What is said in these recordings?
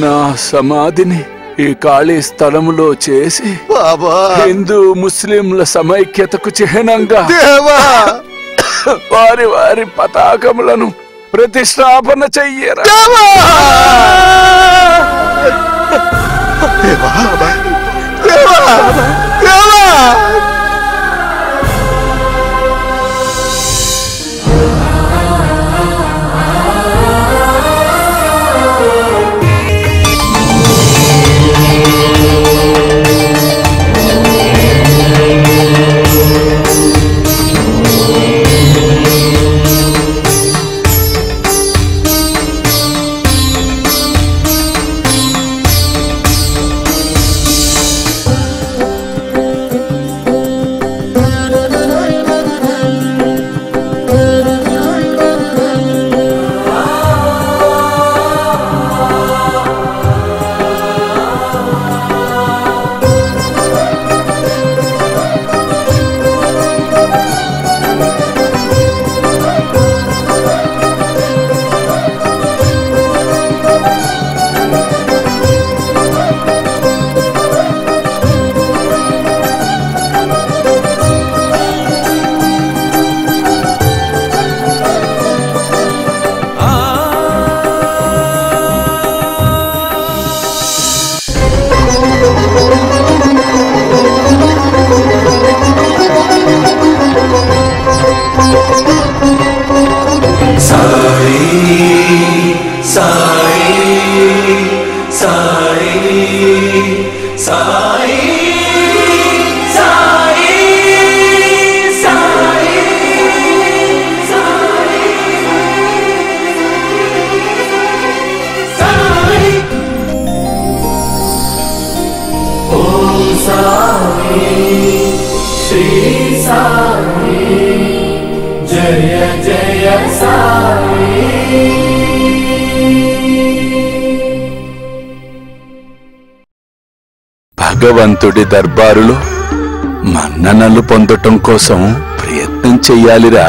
నా సమాధిని ఈ ఖాళీ స్థలములో చేసి హిందూ ముస్లింల సమైక్యతకు చిహ్నంగా వారి వారి పతాకములను ప్రతిష్టాపన చెయ్యరా. భగవంతుడి దర్బారులో మన్ననలు పొందటం కోసం ప్రయత్నం చెయ్యాలిరా.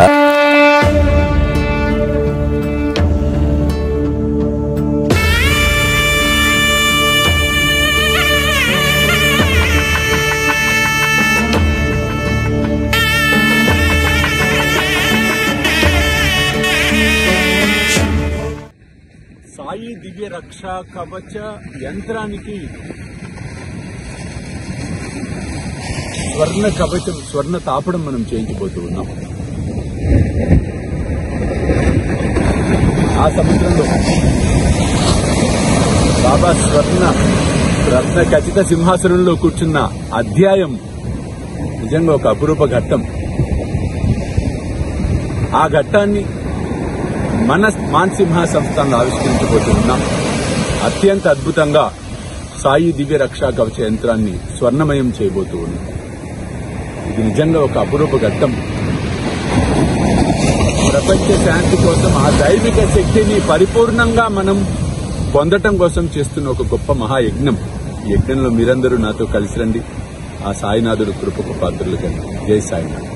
సాయి దివ్య రక్షా కవచ యంత్రానికి స్వర్ణ కవచం, స్వర్ణ తాపడం మనం చేయించబోతూ ఉన్నాం. ఆ సముద్రంలో బాబా రత్న ఖచ్చిత సింహాసనంలో కూర్చున్న అధ్యాయం నిజంగా ఒక అపురూప ఘట్టం. ఆ ఘట్టాన్ని మన మాన్సింహ సంస్థను ఆవిష్కరించబోతున్నాం. అత్యంత అద్భుతంగా సాయి దివ్య రక్షా కవచ యంత్రాన్ని స్వర్ణమయం చేయబోతూ ఉన్నాం. ఇది నిజంగా ఒక అపురూప ఘట్టం. ప్రపంచ శాంతి కోసం ఆ దైవిక శక్తిని పరిపూర్ణంగా మనం పొందటం కోసం చేస్తున్న ఒక గొప్ప మహాయజ్ఞం. ఈ యజ్ఞంలో మీరందరూ నాతో కలిసి రండి. ఆ సాయినాథుడు కృపకు పాత్రలు కండి. జై సాయినాథ్.